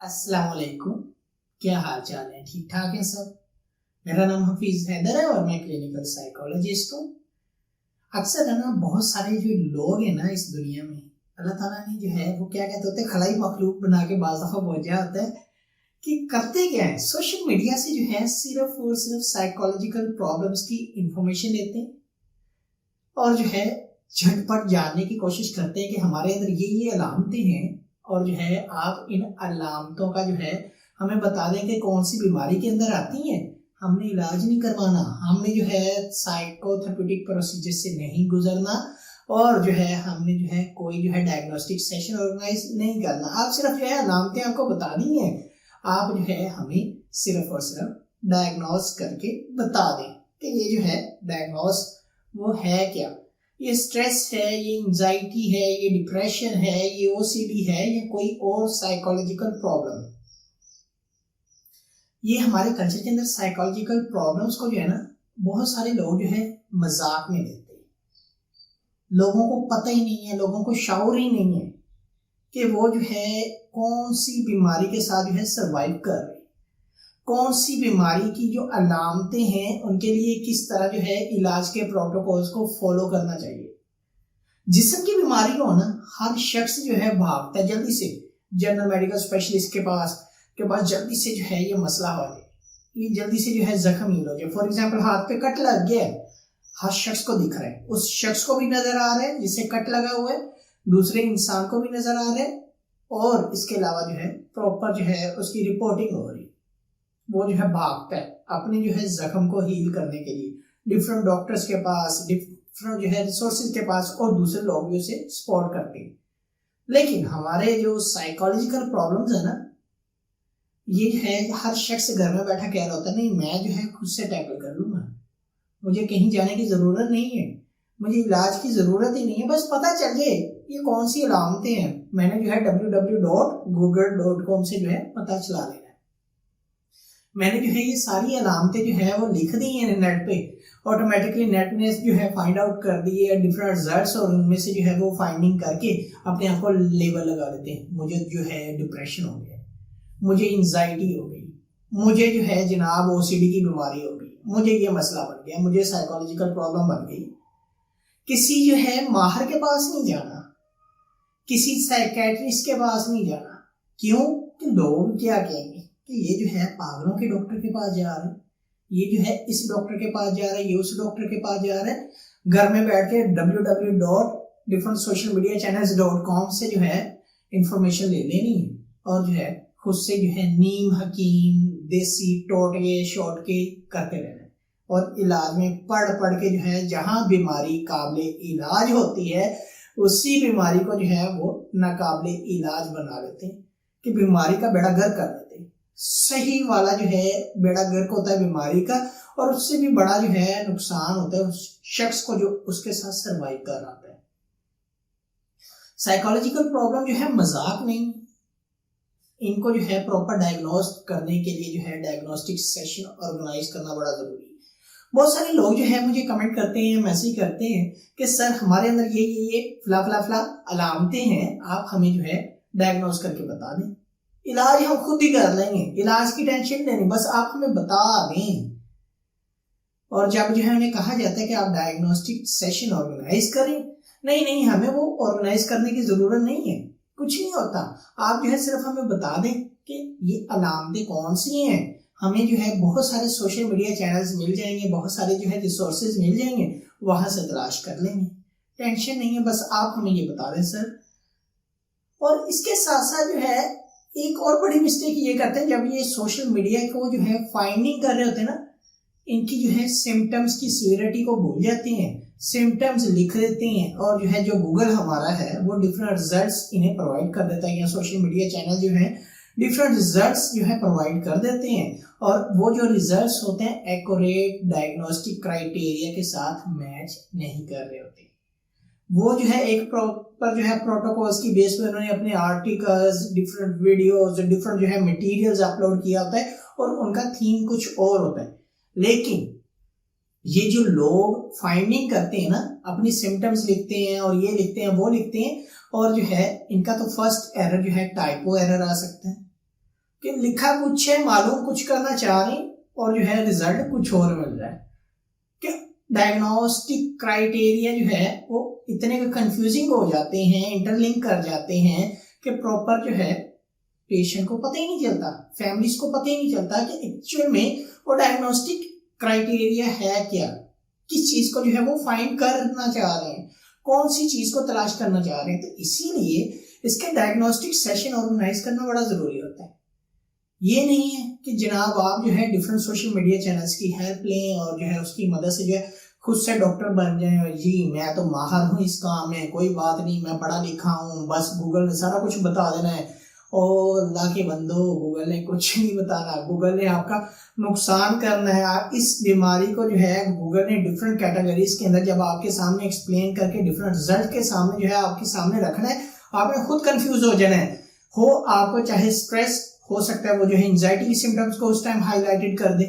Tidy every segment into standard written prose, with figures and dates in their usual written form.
अस्सलाम वालेकुम। क्या हाल चाल है? ठीक ठाक है सब। मेरा नाम हफीज हैदर है और मैं क्लिनिकल साइकोलॉजिस्ट हूँ। अक्सर है ना, बहुत सारे जो लोग हैं ना इस दुनिया में, अल्लाह ताला ने जो है वो क्या कहते होते हैं, खलाई मखलूक बना के बाज़ दफा पहुंचा होता है कि करते क्या है, सोशल मीडिया से जो है सिर्फ और सिर्फ साइकोलॉजिकल प्रॉब्लम्स की इंफॉर्मेशन लेते हैं और जो है झटपट जानने की कोशिश करते हैं कि हमारे अंदर ये अलामतें हैं और जो है आप इन अलामतों का जो है हमें बता दें कि कौन सी बीमारी के अंदर आती हैं। हमने इलाज नहीं करवाना, हमने जो है साइकोथेरेप्यूटिक प्रोसीजर से नहीं गुजरना और जो है हमने जो है कोई जो है डायग्नोस्टिक सेशन ऑर्गेनाइज नहीं करना। आप सिर्फ जो है अलामतें आपको बतानी है, आप जो है हमें सिर्फ और सिर्फ डायग्नोस करके बता दें कि ये जो है डायग्नोस वो है क्या। ये स्ट्रेस है, ये एंजाइटी है, ये डिप्रेशन है, ये ओसीडी है, या कोई और साइकोलॉजिकल प्रॉब्लम है। ये हमारे कल्चर के अंदर साइकोलॉजिकल प्रॉब्लम्स को जो है ना बहुत सारे लोग जो है मजाक में लेते हैं। लोगों को पता ही नहीं है, लोगों को शऊर ही नहीं है कि वो जो है कौन सी बीमारी के साथ जो है सरवाइव कर रहे हैं, कौन सी बीमारी की जो अलामतें हैं उनके लिए किस तरह जो है इलाज के प्रोटोकॉल्स को फॉलो करना चाहिए। जिस्म की बीमारी हो ना, हर शख्स जो है भागता है जल्दी से जनरल मेडिकल स्पेशलिस्ट के पास जल्दी से जो है ये मसला हो जाए, ये जल्दी से जो है जख्म हील हो जाए। फॉर एग्जाम्पल हाथ पे कट लग गया है, हर शख्स को दिख रहा है, उस शख्स को भी नजर आ रहा है जिसे कट लगा हुआ है, दूसरे इंसान को भी नजर आ रहा है और इसके अलावा जो है प्रॉपर जो है उसकी रिपोर्टिंग हो रही है। वो जो है भागता है अपने जो है जख्म को हील करने के लिए डिफरेंट डॉक्टर्स के पास, डिफरेंट जो है रिसोर्सेज के पास, और दूसरे लोग भी उसे सपोर्ट करते हैं। लेकिन हमारे जो साइकोलॉजिकल प्रॉब्लम्स है ना, ये है हर शख्स घर में बैठा कह रहा होता है नहीं मैं जो है खुद से टैकल कर लूंगा, मुझे कहीं जाने की जरूरत नहीं है, मुझे इलाज की जरूरत ही नहीं है, बस पता चल जाए ये कौन सी अलामतें हैं, मैंने जो है www.google.com से जो है पता चला लेना है। मैंने जो है ये सारी अलामतें जो है वो लिख दी हैं नेट पे, ऑटोमेटिकली नेट ने जो है फाइंड आउट कर दी है डिफरेंट रिजल्ट्स और उनमें से जो है वो फाइंडिंग करके अपने आप को लेबल लगा देते हैं। मुझे जो है डिप्रेशन हो गया, मुझे एंजाइटी हो गई, मुझे जो है जनाब ओसीडी की बीमारी हो गई, मुझे ये मसला बन गया, मुझे साइकोलॉजिकल प्रॉब्लम बन गई। किसी जो है माहिर के पास नहीं जाना, किसी साइकेट्रिस्ट के पास नहीं जाना। क्यों? कि लोग क्या कहेंगे कि ये जो है पागलों के डॉक्टर के पास जा रहे हैं, ये जो है इस डॉक्टर के पास जा रहा है, ये उस डॉक्टर के पास जा रहा है। घर में बैठ के www.differentsocialmediachannels.com से जो है इंफॉर्मेशन ले लेनी है और जो है खुद से जो है नीम हकीम देसी टोटके शॉटके करते रहना है और इलाज में पढ़ के जो है जहां बीमारी काबिल इलाज होती है उसी बीमारी को जो है वो नाकाबिल इलाज बना लेते हैं कि बीमारी का बेड़ा गर्क कर देते हैं। सही वाला जो है बेड़ा गर्क होता है बीमारी का, और उससे भी बड़ा जो है नुकसान होता है उस शख्स को जो उसके साथ सर्वाइव कर रहा है। साइकोलॉजिकल प्रॉब्लम जो है मजाक नहीं, इनको जो है प्रॉपर डायग्नोस करने के लिए जो है डायग्नोस्टिक सेशन ऑर्गेनाइज करना बड़ा जरूरी है। बहुत सारे लोग जो है मुझे कमेंट करते हैं, मैसेज करते हैं कि सर हमारे अंदर ये फला फला फला अलामतें हैं, आप हमें जो है डायग्नोस करके बता दें, इलाज हम खुद ही कर लेंगे, इलाज की टेंशन नहीं, बस आप हमें बता दें। और जब जो है उन्हें कहा जाता है कि आप डायग्नोस्टिक सेशन ऑर्गेनाइज करें, नहीं हमें वो ऑर्गेनाइज करने की जरूरत नहीं है, कुछ नहीं होता। आप जो है सिर्फ हमें बता दें कि ये अलामतें कौन सी हैं। हमें जो है बहुत सारे सोशल मीडिया चैनल्स मिल जाएंगे, बहुत सारे जो है रिसोर्सेज मिल जाएंगे, वहां से तलाश कर लेंगे, टेंशन नहीं है, बस आप हमें ये बता दें सर। और इसके साथ साथ जो है एक और बड़ी मिस्टेक ये करते हैं, जब ये सोशल मीडिया को जो है फाइंडिंग कर रहे होते हैं ना, इनकी जो है सिम्टम्स की सीवियरिटी को भूल जाते हैं, सिम्टम्स लिख देते हैं और जो है जो गूगल हमारा है वो डिफरेंट रिजल्ट्स इन्हें प्रोवाइड कर देता है, या सोशल मीडिया चैनल जो है डिफरेंट रिजल्ट्स जो है प्रोवाइड कर देते हैं, और वो जो रिजल्ट्स होते हैं एक्यूरेट डायग्नोस्टिक क्राइटेरिया के साथ मैच नहीं कर रहे होते। वो जो है एक प्रॉपर जो है प्रोटोकॉल्स की बेस पे उन्होंने अपने आर्टिकल्स, डिफरेंट वीडियोस, डिफरेंट जो है मटेरियल्स अपलोड किया होता है और उनका थीम कुछ और होता है। लेकिन ये जो लोग फाइंडिंग करते हैं ना, अपनी सिम्टम्स लिखते हैं और ये लिखते हैं वो लिखते हैं, और जो है इनका तो फर्स्ट एरर जो है टाइपो एरर आ सकता है, कि लिखा कुछ है, मालूम कुछ करना चाह रहे हैं और जो है रिजल्ट कुछ और मिल रहा है। कि डायग्नोस्टिक क्राइटेरिया जो है वो इतने कंफ्यूजिंग हो जाते हैं, इंटरलिंक कर जाते हैं कि प्रॉपर जो है पेशेंट को पता ही नहीं चलता, फैमिलीज को पता ही नहीं चलता कि एक्चुअल में वो डायग्नोस्टिक क्राइटेरिया है क्या, किस चीज को जो है वो फाइंड करना चाह रहे हैं, कौन सी चीज को तलाश करना चाह रहे हैं। तो इसीलिए इसके डायग्नोस्टिक सेशन ऑर्गेनाइज करना बड़ा जरूरी होता है। ये नहीं है कि जनाब आप जो है डिफरेंट सोशल मीडिया चैनल्स की हेल्प लें और जो है उसकी मदद से जो है खुद से डॉक्टर बन जाए और जी मैं तो माहिर हूँ इस काम में, कोई बात नहीं, मैं पढ़ा लिखा हूँ, बस गूगल ने सारा कुछ बता देना है। और अल्लाह के बंदो, गूगल ने कुछ नहीं बताना, गूगल ने आपका नुकसान करना है। आप इस बीमारी को जो है गूगल ने डिफरेंट कैटेगरीज के अंदर जब आपके सामने एक्सप्लेन करके डिफरेंट रिजल्ट के सामने जो है आपके सामने रखना है, आपने खुद कंफ्यूज हो जाना है। हो आपको चाहे स्ट्रेस हो सकता है वो जो है एंजाइटी की सिम्टम्स को उस टाइम हाईलाइटेड कर दे,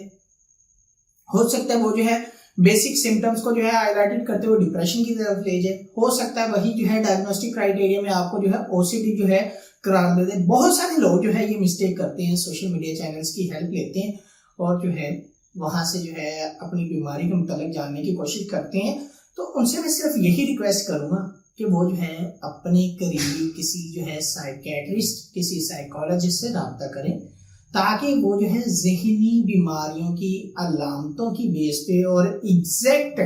हो सकता है वो जो है बेसिक सिम्टम्स को जो है हाईलाइटेड करते हुए डिप्रेशन की तरफ ले जाए, हो सकता है वही जो है डायग्नोस्टिक क्राइटेरिया में आपको जो है ओसीडी जो है करार दे दे। बहुत सारे लोग जो है ये मिस्टेक करते हैं, सोशल मीडिया चैनल्स की हेल्प लेते हैं और जो है वहां से जो है अपनी बीमारी के मुताबिक जानने की कोशिश करते हैं। तो उनसे मैं सिर्फ यही रिक्वेस्ट करूंगा कि वो जो है अपने करीबी किसी जो है साइकेट्रिस्ट, किसी साइकोलॉजिस्ट से रब्ता करें ताकि वो जो है जहनी बीमारियों की अलामतों की बेस पे और एग्जैक्ट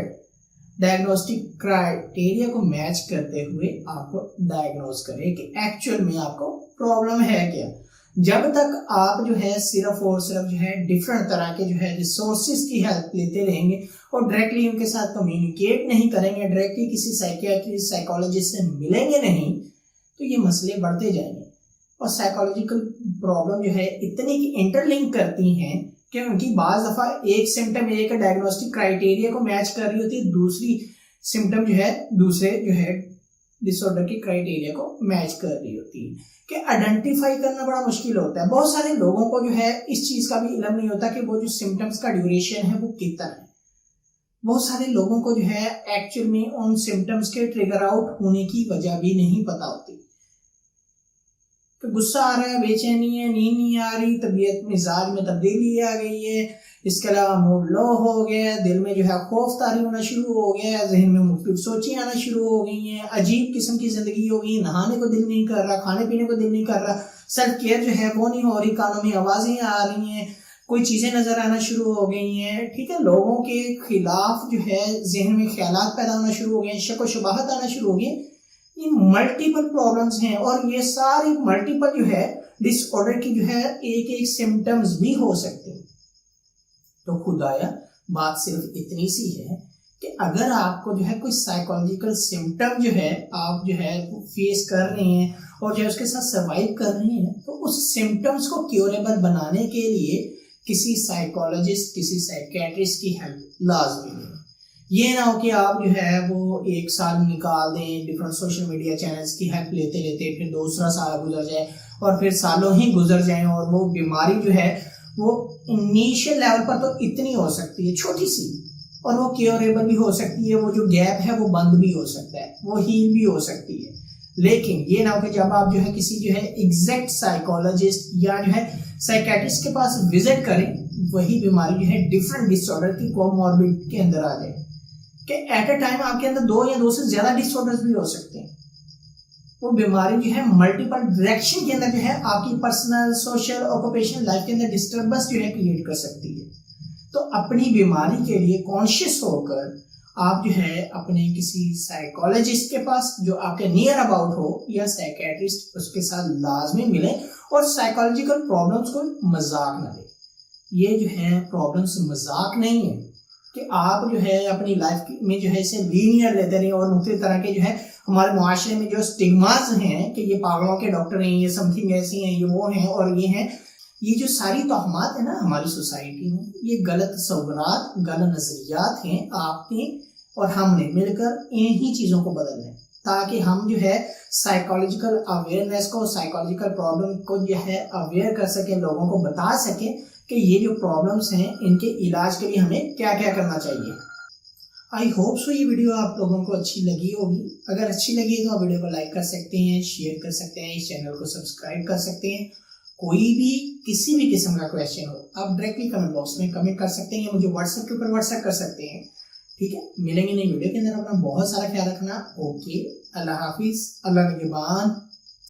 डायग्नोस्टिक क्राइटेरिया को मैच करते हुए आपको डायग्नोज करे कि एक्चुअल में आपको प्रॉब्लम है क्या। जब तक आप जो है सिर्फ और सिर्फ जो है डिफरेंट तरह के जो है रिसोर्सेज की हेल्प लेते रहेंगे और डायरेक्टली उनके साथ कम्युनिकेट नहीं करेंगे, डायरेक्टली किसी साइकियाट्रिस्ट साइकोलॉजिस्ट से मिलेंगे नहीं, तो ये मसले बढ़ते जाएंगे। और साइकोलॉजिकल प्रॉब्लम जो है इतनी की इंटरलिंक करती हैं कि उनकी बाज दफा एक सिम्टम एक डायग्नोस्टिक क्राइटेरिया को मैच कर रही होती है, दूसरी सिम्टम जो है दूसरे जो है डिसऑर्डर के क्राइटेरिया को मैच कर रही होती है। कि आइडेंटिफाई करना बड़ा मुश्किल होता है। बहुत सारे लोगों को जो है इस चीज का भी इल्म नहीं होता कि वो जो सिम्टम्स का ड्यूरेशन है वो कितना है। बहुत सारे लोगों को जो है एक्चुअल में उन सिम्टम्स के ट्रिगर आउट होने की वजह भी नहीं पता होती। तो गुस्सा आ रहा है, बेचैनी है, नींद नहीं आ रही, तबीयत मिजाज में तब्दीली आ गई है, इसके अलावा मूड लो हो गया, दिल में जो है खौफ तारी होना शुरू हो गया, जहन में मुख्तलिफ सोचें आना शुरू हो गई हैं, अजीब किस्म की जिंदगी हो गई, नहाने को दिल नहीं कर रहा, खाने पीने को दिल नहीं कर रहा, सेल्फ केयर जो है वो नहीं हो रही, कानों में आवाजें आ रही हैं, कोई चीजें नजर आना शुरू हो गई हैं। ठीक है, लोगों के खिलाफ जो है जहन में ख्यालात पैदा होना शुरू हो गए, शक व शुबहत आना शुरू हो गई। ये मल्टीपल प्रॉब्लम्स हैं और ये सारी मल्टीपल जो है डिसऑर्डर की जो है एक एक सिम्टम्स भी हो सकते हैं। तो खुदाया बात सिर्फ इतनी सी है कि अगर आपको जो है कोई साइकोलॉजिकल सिम्टम जो है आप जो है फेस कर रहे हैं और जो है उसके साथ सर्वाइव कर रहे हैं, तो उस सिम्टम्स को क्योरेबल बनाने के लिए किसी साइकोलॉजिस्ट, किसी साइकियाट्रिस्ट की हेल्प लाजमी है। ये ना हो कि आप जो है वो एक साल निकाल दें डिफरेंट सोशल मीडिया चैनल्स की हेल्प लेते लेते, फिर दूसरा साल गुजर जाए और फिर सालों ही गुजर जाए और वो बीमारी जो है वो इनिशियल लेवल पर तो इतनी हो सकती है छोटी सी और वो क्योरेबल भी हो सकती है, वो जो गैप है वो बंद भी हो सकता है, वो हील भी हो सकती है। लेकिन ये ना हो कि जब आप जो है किसी जो है एग्जैक्ट साइकोलॉजिस्ट या जो है साइकियाट्रिस्ट के पास विजिट करें, वही बीमारी जो है डिफरेंट डिसऑर्डर की कोमॉर्बिड के अंदर आ जाए कि एट अ टाइम आपके अंदर दो या दो से ज्यादा डिसऑर्डर्स भी हो सकते हैं। वो बीमारी जो है मल्टीपल डायरेक्शन के अंदर जो है आपकी पर्सनल, सोशल, ऑक्यूपेशनल लाइफ के अंदर डिस्टर्बेंस जो है क्रिएट कर सकती है। तो अपनी बीमारी के लिए कॉन्शियस होकर आप जो है अपने किसी साइकोलॉजिस्ट के पास जो आपके नियर अबाउट हो या साइकियाट्रिस्ट, उसके साथ लाजमी मिले और साइकोलॉजिकल प्रॉब्लम्स को मजाक ना ले। ये जो है प्रॉब्लम्स मजाक नहीं है कि आप जो है अपनी लाइफ में जो है इसे लीनियर लेते रहे और मुख्तलिफ तरह के जो है हमारे मुआशरे में जो स्टिग्मास हैं कि ये पागलों के डॉक्टर हैं, ये समथिंग ऐसी हैं, ये वो हैं और ये हैं, ये जो सारी तोहमात है ना हमारी सोसाइटी में, ये गलत तस्वुरात, गलत नजरियात हैं। आपने और हमने मिलकर इन्हीं चीजों को बदलना है ताकि हम जो है साइकोलॉजिकल अवेयरनेस को, साइकोलॉजिकल प्रॉब्लम को जो है अवेयर कर सके, लोगों को बता सके कि ये जो प्रॉब्लम्स हैं इनके इलाज के लिए हमें क्या क्या करना चाहिए। आई होप सो ये वीडियो आप लोगों को अच्छी लगी होगी। अगर अच्छी लगी तो आप वीडियो को लाइक कर सकते हैं, शेयर कर सकते हैं, इस चैनल को सब्सक्राइब कर सकते हैं कोई भी किसी भी किस्म का क्वेश्चन हो आप डायरेक्टली कमेंट बॉक्स में कमेंट कर सकते हैं या मुझे व्हाट्सएप के ऊपर व्हाट्सएप कर सकते हैं। ठीक है, मिलेंगे नई वीडियो के अंदर, अपना बहुत सारा ख्याल रखना। ओके, अल्लाह हाफिज, अल्लाह निगहबान।